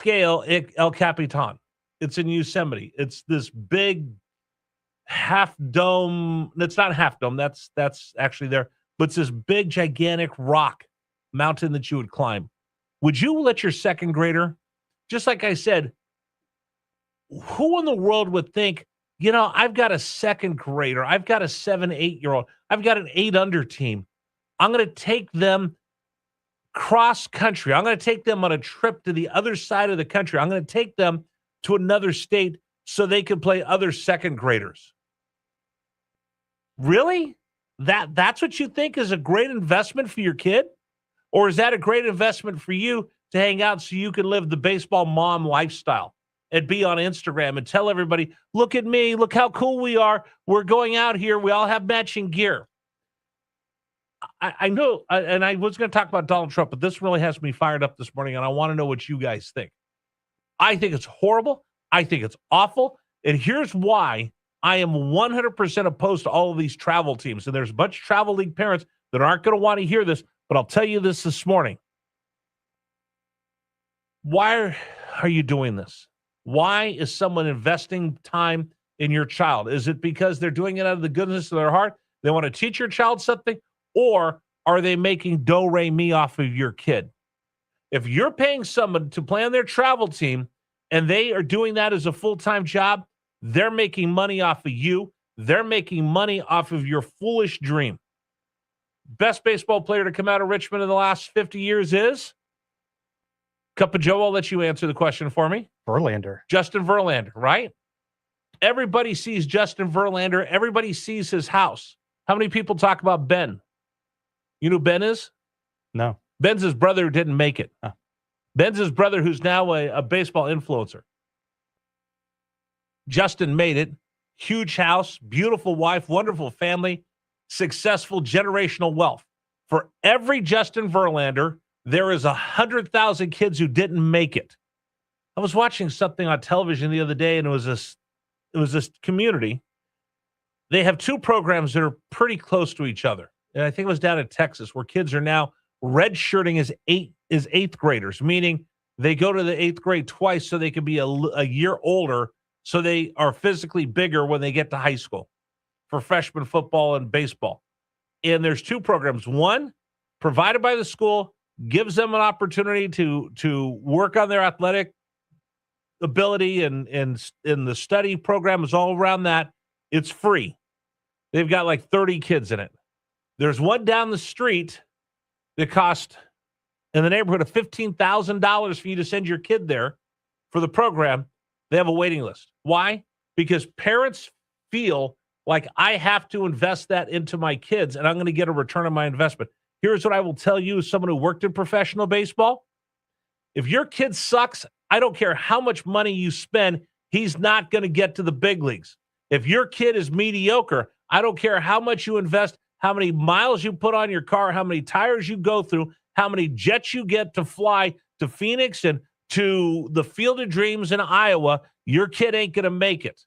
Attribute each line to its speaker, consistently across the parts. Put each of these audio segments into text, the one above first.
Speaker 1: scale El Capitan. It's in Yosemite. It's this big half dome. It's not half dome. That's actually there. But it's this big, gigantic rock mountain that you would climb. Would you let your second grader, just like I said, who in the world would think, I've got a second grader, I've got a 7, 8-year-old, I've got an 8-under team. I'm going to take them cross country. I'm going to take them on a trip to the other side of the country. I'm going to take them to another state so they can play other second graders. Really? That's what you think is a great investment for your kid? Or is that a great investment for you to hang out so you can live the baseball mom lifestyle and be on Instagram and tell everybody, look at me, look how cool we are. We're going out here. We all have matching gear. I know, and I was going to talk about Donald Trump, but this really has me fired up this morning, and I want to know what you guys think. I think it's horrible. I think it's awful. And here's why I am 100% opposed to all of these travel teams. And there's a bunch of travel league parents that aren't going to want to hear this, but I'll tell you this morning. Why are you doing this? Why is someone investing time in your child? Is it because they're doing it out of the goodness of their heart? They want to teach your child something? Or are they making do-re-mi off of your kid? If you're paying someone to play on their travel team and they are doing that as a full-time job, they're making money off of you. They're making money off of your foolish dream. Best baseball player to come out of Richmond in the last 50 years is? Cup of Joe, I'll let you answer the question for me.
Speaker 2: Verlander.
Speaker 1: Justin Verlander, right? Everybody sees Justin Verlander. Everybody sees his house. How many people talk about Ben? You know who Ben is?
Speaker 2: No.
Speaker 1: Ben's his brother who didn't make it.
Speaker 2: Huh.
Speaker 1: Ben's his brother who's now a baseball influencer. Justin made it. Huge house, beautiful wife, wonderful family, successful generational wealth. For every Justin Verlander, there is 100,000 kids who didn't make it. I was watching something on television the other day, and it was this community. They have two programs that are pretty close to each other. And I think it was down in Texas where kids are now redshirting as eighth graders, meaning they go to the 8th grade twice so they can be a year older so they are physically bigger when they get to high school for freshman football and baseball. And there's two programs. One, provided by the school, gives them an opportunity to work on their athletic ability, and the study program is all around that. It's free. They've got like 30 kids in it. There's one down the street that cost in the neighborhood of $15,000 for you to send your kid there for the program. They have a waiting list. Why? Because parents feel like I have to invest that into my kids and I'm going to get a return on my investment. Here's what I will tell you as someone who worked in professional baseball. If your kid sucks, I don't care how much money you spend, he's not going to get to the big leagues. If your kid is mediocre, I don't care how much you invest, how many miles you put on your car, how many tires you go through, how many jets you get to fly to Phoenix and to the Field of Dreams in Iowa, your kid ain't going to make it.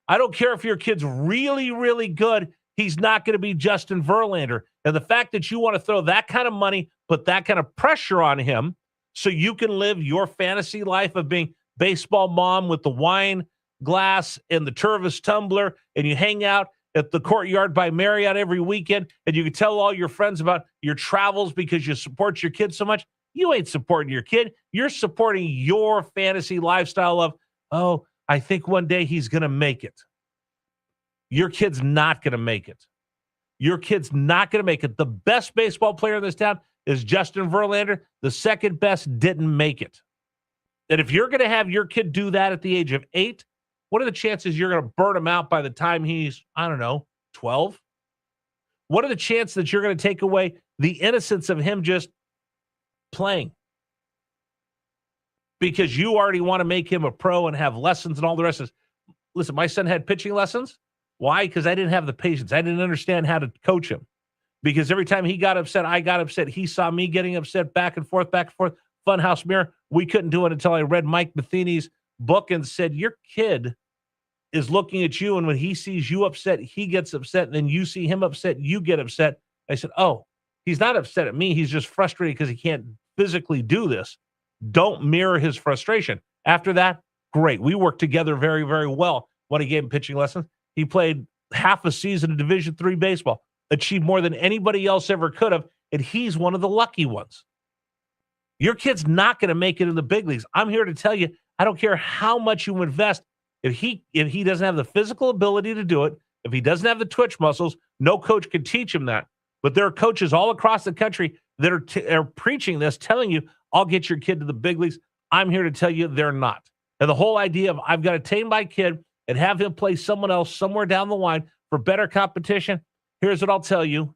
Speaker 1: I don't care if your kid's really, really good, he's not going to be Justin Verlander. And the fact that you want to throw that kind of money, put that kind of pressure on him so you can live your fantasy life of being baseball mom with the wine glass and the Tervis tumbler, and you hang out at the Courtyard by Marriott every weekend, and you can tell all your friends about your travels because you support your kid so much. You ain't supporting your kid. You're supporting your fantasy lifestyle of, oh, I think one day he's going to make it. Your kid's not going to make it. Your kid's not going to make it. The best baseball player in this town is Justin Verlander. The second best didn't make it. And if you're going to have your kid do that at the age of 8, what are the chances you're going to burn him out by the time he's, 12? What are the chances that you're going to take away the innocence of him just playing? Because you already want to make him a pro and have lessons and all the rest of it. Listen, my son had pitching lessons. Why? Because I didn't have the patience. I didn't understand how to coach him. Because every time he got upset, I got upset. He saw me getting upset back and forth. Funhouse mirror. We couldn't do it until I read Mike Matheny's book and said, your kid is looking at you, and when he sees you upset, he gets upset, and then you see him upset, you get upset. I said, oh, he's not upset at me. He's just frustrated because he can't physically do this. Don't mirror his frustration. After that, great. We worked together very, very well when he gave him pitching lessons. He played half a season of Division III baseball, achieved more than anybody else ever could have, and he's one of the lucky ones. Your kid's not going to make it in the big leagues. I'm here to tell you, I don't care how much you invest. If he doesn't have the physical ability to do it, if he doesn't have the twitch muscles, no coach can teach him that. But there are coaches all across the country that are preaching this, telling you, I'll get your kid to the big leagues. I'm here to tell you they're not. And the whole idea of I've got to tame my kid and have him play someone else somewhere down the line for better competition, here's what I'll tell you.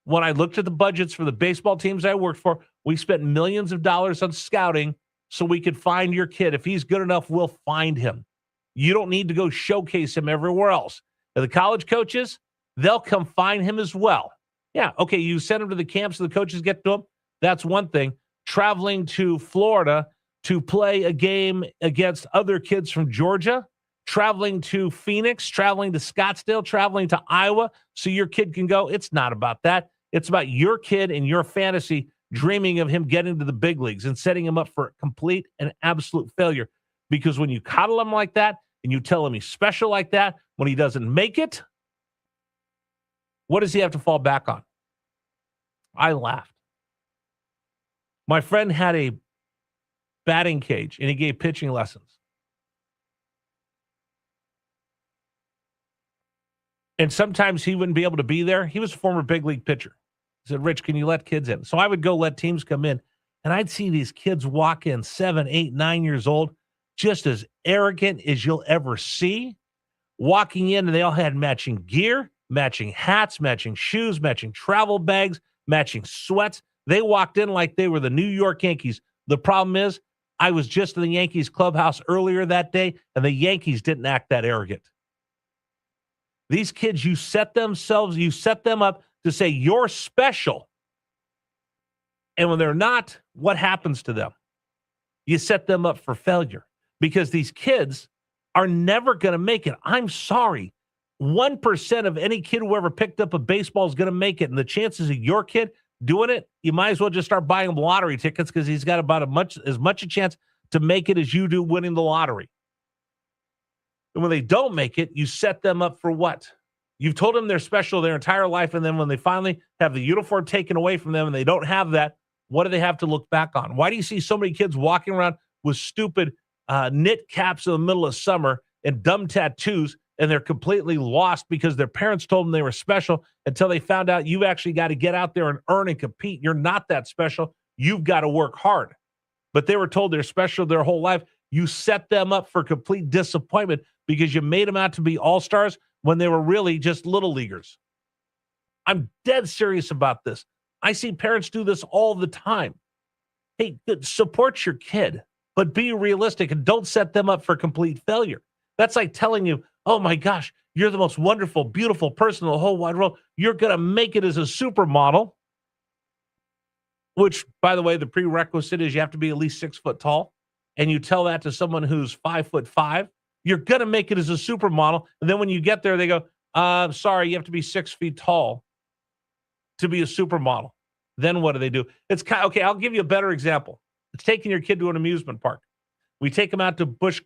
Speaker 1: When I looked at the budgets for the baseball teams I worked for, we spent millions of dollars on scouting so we could find your kid. If he's good enough, we'll find him. You don't need to go showcase him everywhere else. And the college coaches, they'll come find him as well. Yeah, okay, you send him to the camp so the coaches get to him. That's one thing. Traveling to Florida to play a game against other kids from Georgia, traveling to Phoenix, traveling to Scottsdale, traveling to Iowa so your kid can go. It's not about that. It's about your kid and your fantasy dreaming of him getting to the big leagues and setting him up for complete and absolute failure. Because when you coddle him like that and you tell him he's special like that, when he doesn't make it, what does he have to fall back on? I laughed. My friend had a batting cage and he gave pitching lessons. And sometimes he wouldn't be able to be there. He was a former big league pitcher. He said, Rich, can you let kids in? So I would go let teams come in, and I'd see these kids walk in 7, 8, 9 years old, just as arrogant as you'll ever see, walking in, and they all had matching gear, matching hats, matching shoes, matching travel bags, matching sweats. They walked in like they were the New York Yankees. The problem is, I was just in the Yankees clubhouse earlier that day, and the Yankees didn't act that arrogant. These kids, you set them up to say you're special. And when they're not, what happens to them? You set them up for failure because these kids are never going to make it. I'm sorry. 1% of any kid who ever picked up a baseball is going to make it. And the chances of your kid doing it, you might as well just start buying him lottery tickets because he's got about as much a chance to make it as you do winning the lottery. And when they don't make it, you set them up for what? You've told them they're special their entire life, and then when they finally have the uniform taken away from them and they don't have that, what do they have to look back on? Why do you see so many kids walking around with stupid knit caps in the middle of summer and dumb tattoos, and they're completely lost because their parents told them they were special until they found out you've actually got to get out there and earn and compete. You're not that special. You've got to work hard. But they were told they're special their whole life. You set them up for complete disappointment because you made them out to be all-stars when they were really just little leaguers. I'm dead serious about this. I see parents do this all the time. Hey, support your kid, but be realistic and don't set them up for complete failure. That's like telling you, oh my gosh, you're the most wonderful, beautiful person in the whole wide world. You're going to make it as a supermodel, which, by the way, the prerequisite is you have to be at least 6 foot tall. And you tell that to someone who's 5'5", you're going to make it as a supermodel. And then when you get there, they go, sorry, you have to be 6 feet tall to be a supermodel. Then what do? It's kind of, okay, I'll give you a better example. It's taking your kid to an amusement park. We take them out to Busch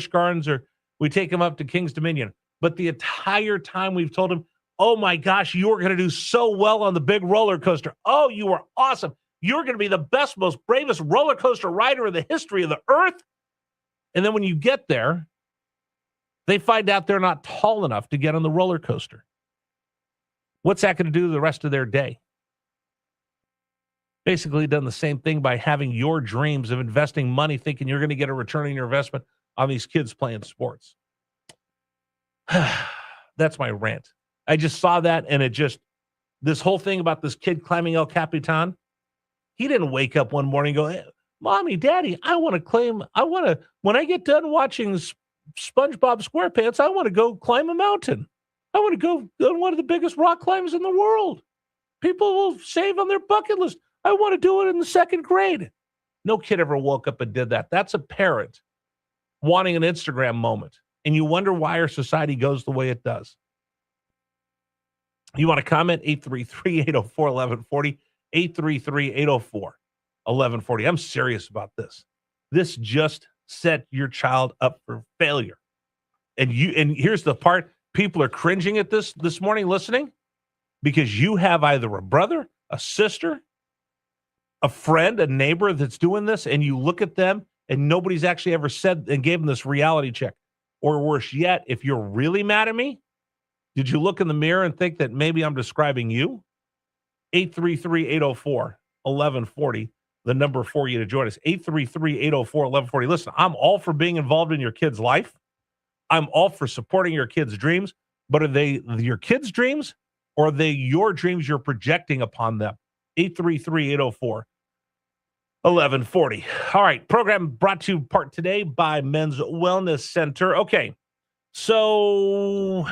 Speaker 1: Gardens, or we take them up to King's Dominion. But the entire time we've told them, oh my gosh, you are going to do so well on the big roller coaster. Oh, you are awesome. You're going to be the best, most bravest roller coaster rider in the history of the earth. And then when you get there, they find out they're not tall enough to get on the roller coaster. What's that going to do the rest of their day? Basically done the same thing by having your dreams of investing money, thinking you're going to get a return on your investment on these kids playing sports. That's my rant. I just saw that, and this whole thing about this kid climbing El Capitan, he didn't wake up one morning and go, hey, Mommy, Daddy, when I get done watching SpongeBob SquarePants, I want to go climb a mountain. I want to go on one of the biggest rock climbs in the world. People will save on their bucket list. I want to do it in the 2nd grade. No kid ever woke up and did that. That's a parent wanting an Instagram moment. And you wonder why our society goes the way it does. You want to comment? 833-804-1140, 833-804-1140. 1140. I'm serious about this. This just set your child up for failure. And here's the part, people are cringing at this morning listening because you have either a brother, a sister, a friend, a neighbor that's doing this, and you look at them and nobody's actually ever said and gave them this reality check. Or worse yet, if you're really mad at me, did you look in the mirror and think that maybe I'm describing you? 833-804-1140, the number for you to join us. 833-804-1140. Listen, I'm all for being involved in your kid's life. I'm all for supporting your kids' dreams, but are they your kids' dreams or are they your dreams you're projecting upon them? 833-804-1140. All right, program brought to you part today by Men's Wellness Center. Okay, so